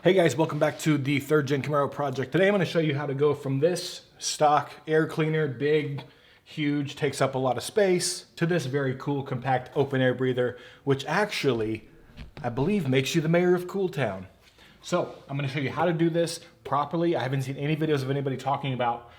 Hey guys, welcome back to the 3rd Gen Camaro project. Today I'm going to show you how to go from this stock air cleaner, big, huge, takes up a lot of space, to this very cool, compact, open air breather, which actually, I believe, makes you the mayor of Cool Town. So I'm going to show you how to do this properly. I haven't seen any videos of anybody talking about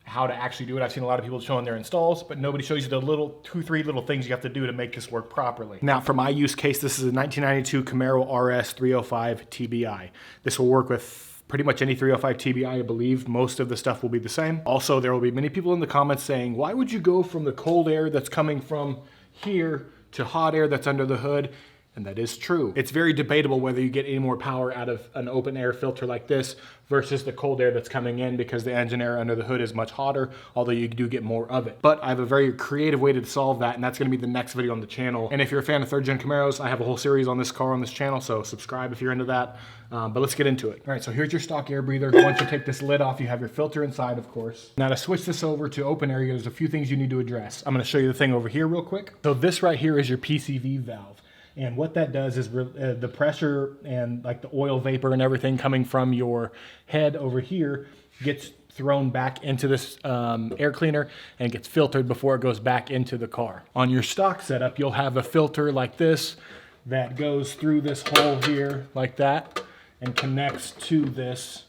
how to actually do it. I've seen a lot of people showing their installs, but nobody shows you the two, three little things you have to do to make this work properly. Now, for my use case, this is a 1992 Camaro RS 305 TBI. This will work with pretty much any 305 TBI, I believe. Most of the stuff will be the same. Also, there will be many people in the comments saying, why would you go from the cold air that's coming from here to hot air that's under the hood? And that is true. It's very debatable whether you get any more power out of an open air filter like this versus the cold air that's coming in, because the engine air under the hood is much hotter, although you do get more of it. But I have a very creative way to solve that, and that's gonna be the next video on the channel. And if you're a fan of 3rd Gen Camaros, I have a whole series on this car on this channel, so subscribe if you're into that. But let's get into it. All right, so here's your stock air breather. Once you take this lid off, you have your filter inside, of course. Now to switch this over to open air, there's a few things you need to address. I'm gonna show you the thing over here real quick. So this right here is your PCV valve. And what that does is the pressure and like the oil vapor and everything coming from your head over here gets thrown back into this air cleaner and gets filtered before it goes back into the car. On your stock setup, you'll have a filter like this that goes through this hole here like that and connects to this.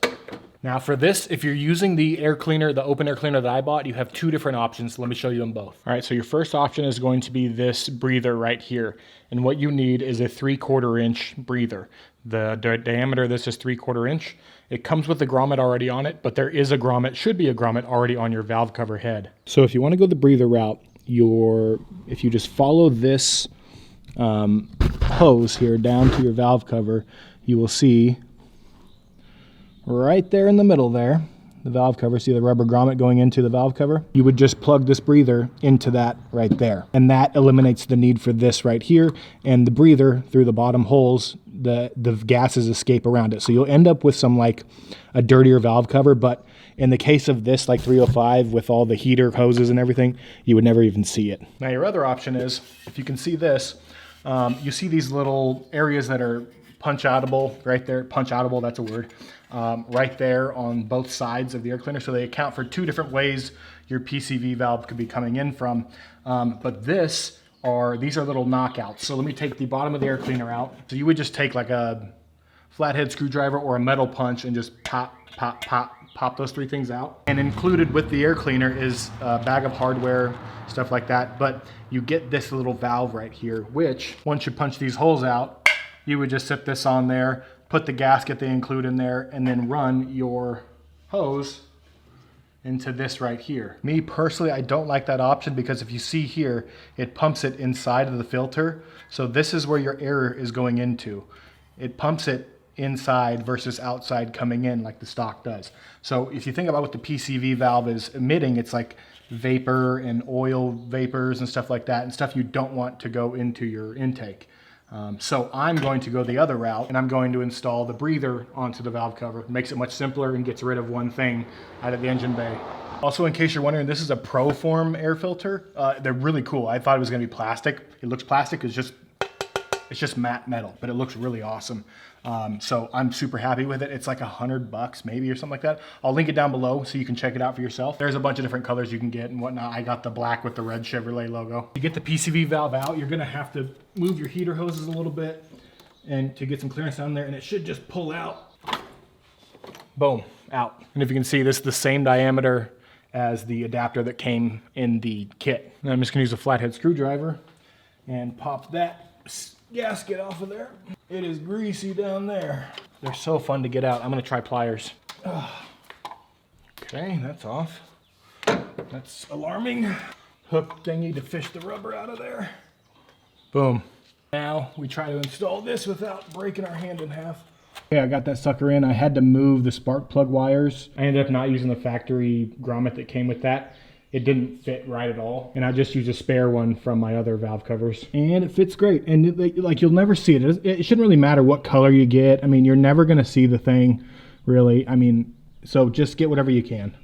Now for this, if you're using the air cleaner, the open air cleaner that I bought, you have two different options. Let me show you them both. All right, so your first option is going to be this breather right here. And what you need is a 3/4 inch breather. The diameter of this is 3/4 inch. It comes with the grommet already on it, but there is a grommet, should be a grommet already on your valve cover head. So if you want to go the breather route, if you just follow this hose here down to your valve cover, you will see right there in the middle there, the valve cover, see the rubber grommet going into the valve cover? You would just plug this breather into that right there. And that eliminates the need for this right here. And the breather, through the bottom holes, the gases escape around it. So you'll end up with some like a dirtier valve cover, but in the case of this like 305 with all the heater hoses and everything, you would never even see it. Now your other option is, if you can see this, you see these little areas that are punch-outable right there. Punch-outable, that's a word. Right there on both sides of the air cleaner. So they account for two different ways your PCV valve could be coming in from. But these are little knockouts. So let me take the bottom of the air cleaner out. So you would just take like a flathead screwdriver or a metal punch and just pop, pop, pop, pop those three things out. And included with the air cleaner is a bag of hardware, stuff like that. But you get this little valve right here, which once you punch these holes out, you would just sit this on there, put the gasket they include in there, and then run your hose into this right here. Me personally, I don't like that option because if you see here, it pumps it inside of the filter. So this is where your air is going into. It pumps it inside versus outside coming in like the stock does. So if you think about what the PCV valve is emitting, it's like vapor and oil vapors and stuff like that, and stuff you don't want to go into your intake. So I'm going to go the other route, and I'm going to install the breather onto the valve cover. It makes it much simpler and gets rid of one thing out of the engine bay. Also, in case you're wondering, this is a ProForm air filter. They're really cool. I thought it was going to be plastic. It looks plastic. It's just matte metal, but it looks really awesome. So I'm super happy with it. It's like $100 maybe or something like that. I'll link it down below so you can check it out for yourself. There's a bunch of different colors you can get and whatnot. I got the black with the red Chevrolet logo. To get the PCV valve out, you're gonna have to move your heater hoses a little bit and to get some clearance down there, and it should just pull out. Boom, out. And if you can see, this is the same diameter as the adapter that came in the kit. Now I'm just gonna use a flathead screwdriver and pop that gasket off of there. It is greasy down there. They're so fun to get out. I'm gonna try pliers. Okay, that's off. That's alarming. Hook thingy to fish the rubber out of there. Boom. Now we try to install this without breaking our hand in half. Okay, I got that sucker in. I had to move the spark plug wires. I ended up not using the factory grommet that came with that. It didn't fit right at all. And I just used a spare one from my other valve covers. And it fits great. And like you'll never see it. It shouldn't really matter what color you get. I mean, you're never gonna see the thing, really. I mean, so just get whatever you can.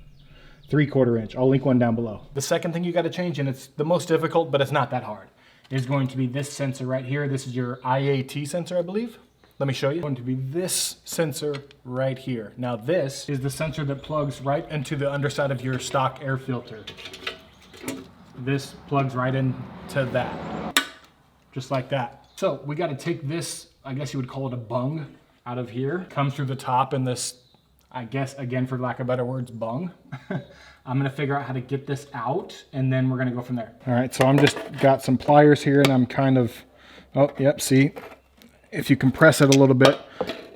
3/4 inch. I'll link one down below. The second thing you gotta change, and it's the most difficult, but it's not that hard, is going to be this sensor right here. This is your IAT sensor, I believe. Let me show you. It's going to be this sensor right here. Now this is the sensor that plugs right into the underside of your stock air filter. This plugs right into that, just like that. So we got to take this, I guess you would call it a bung, out of here. Comes through the top in this, I guess, again, for lack of better words, bung. I'm gonna figure out how to get this out, and then we're gonna go from there. All right, so I'm just got some pliers here, and I'm kind of, oh, yep, see, if you compress it a little bit,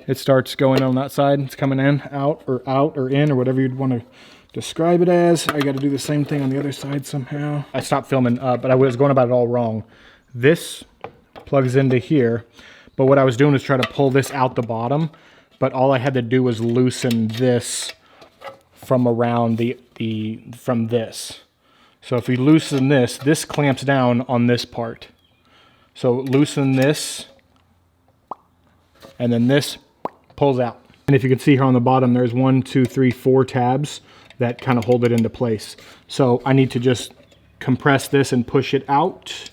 it starts going on that side. It's coming in, out, or in, or whatever you'd want to describe it as. I got to do the same thing on the other side somehow. I stopped filming, but I was going about it all wrong. This plugs into here, but what I was doing was try to pull this out the bottom, but all I had to do was loosen this from around from this. So if we loosen this, this clamps down on this part. So loosen this, and then this pulls out. And if you can see here on the bottom, there's 1, 2, 3, 4 tabs that kind of hold it into place. So I need to just compress this and push it out,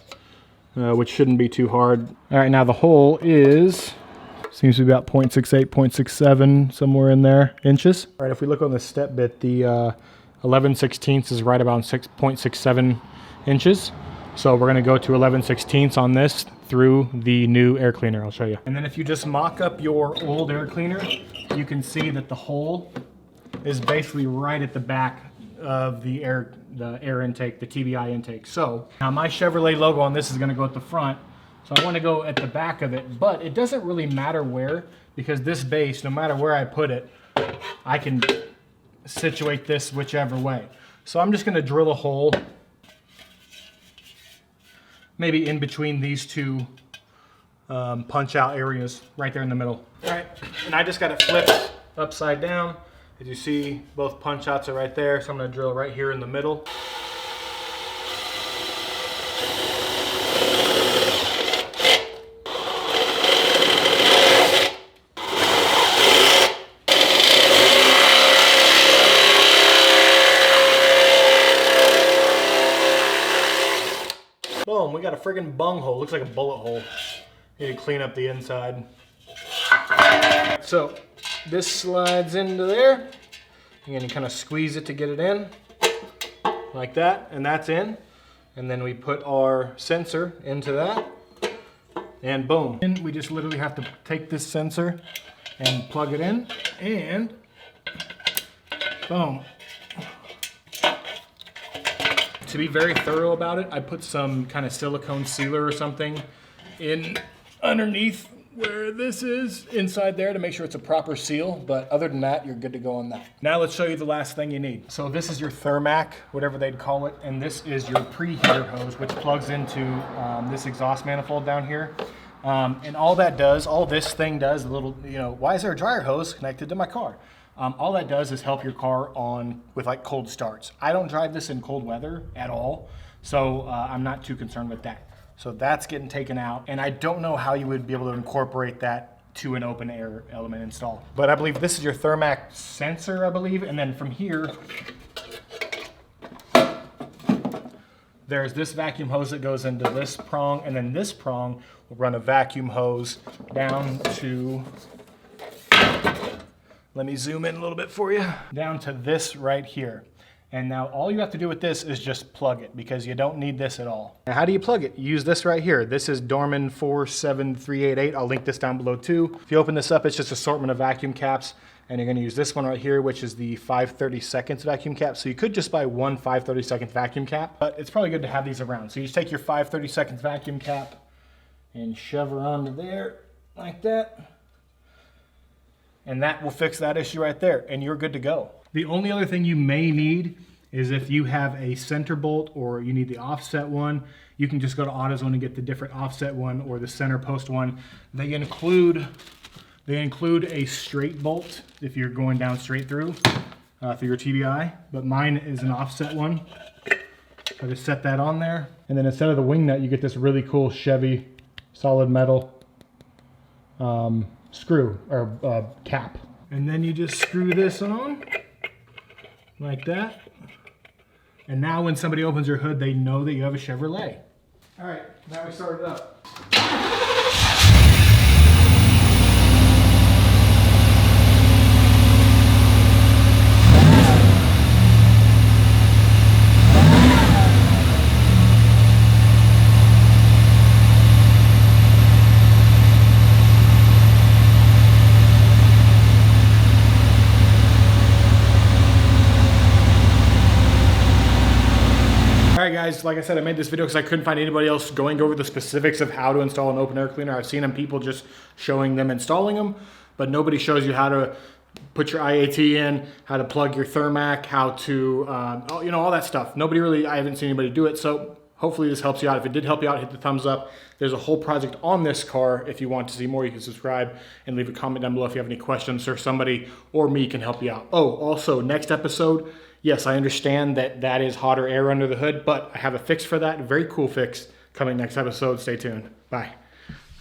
which shouldn't be too hard. All right, now the hole seems to be about 0.68, 0.67, somewhere in there, inches. All right, if we look on the step bit, the 11/16 is right about 6.67 inches. So we're gonna go to 11/16 on this through the new air cleaner. I'll show you. And then if you just mock up your old air cleaner, you can see that the hole is basically right at the back of the air intake, the TBI intake. So now my Chevrolet logo on this is gonna go at the front. So I wanna go at the back of it, but it doesn't really matter where, because this base, no matter where I put it, I can situate this whichever way. So I'm just gonna drill a hole maybe in between these two punch out areas right there in the middle. All right, and I just got it flipped upside down. As you see, both punch outs are right there. So I'm gonna drill right here in the middle. Boom, we got a friggin' bung hole. Looks like a bullet hole. Need to clean up the inside. So this slides into there. Again, you kind of squeeze it to get it in, like that, and that's in. And then we put our sensor into that, and boom. And we just literally have to take this sensor and plug it in, and boom. To be very thorough about it, I put some kind of silicone sealer or something in underneath where this is, inside there, to make sure it's a proper seal. But other than that, you're good to go on that. Now let's show you the last thing you need. So this is your Thermac, whatever they'd call it, and this is your preheater hose, which plugs into this exhaust manifold down here. And all this thing does, a little, why is there a dryer hose connected to my car? All that does is help your car with like cold starts. I don't drive this in cold weather at all, so I'm not too concerned with that. So that's getting taken out, and I don't know how you would be able to incorporate that to an open air element install. But I believe this is your Thermac sensor, I believe, and then from here, there's this vacuum hose that goes into this prong, and then this prong will run a vacuum hose down to, let me zoom in a little bit for you, down to this right here. And now all you have to do with this is just plug it, because you don't need this at all. Now how do you plug it? You use this right here. This is Dorman 47388. I'll link this down below too. If you open this up, it's just an assortment of vacuum caps, and you're gonna use this one right here, which is the 5/32 vacuum cap. So you could just buy one 5/32 vacuum cap, but it's probably good to have these around. So you just take your 5/32 vacuum cap and shove her onto there like that. And that will fix that issue right there, and you're good to go. The only other thing you may need is if you have a center bolt or you need the offset one, you can just go to AutoZone and get the different offset one or the center post one. They include a straight bolt if you're going down straight through your TBI, but mine is an offset one. So just set that on there. And then instead of the wing nut, you get this really cool Chevy solid metal screw or cap. And then you just screw this on like that. And now when somebody opens your hood, they know that you have a Chevrolet. All right, now we start it up. guys, like I said, I made this video because I couldn't find anybody else going over the specifics of how to install an open air cleaner. I've seen people just showing them installing them, but nobody shows you how to put your IAT in, how to plug your Thermac, how to, you know, all that stuff. I haven't seen anybody do it. So hopefully this helps you out. If it did help you out, hit the thumbs up. There's a whole project on this car. If you want to see more, you can subscribe and leave a comment down below if you have any questions, or somebody or me can help you out. Oh, also next episode, yes, I understand that is hotter air under the hood, but I have a fix for that. A very cool fix coming next episode. Stay tuned. Bye.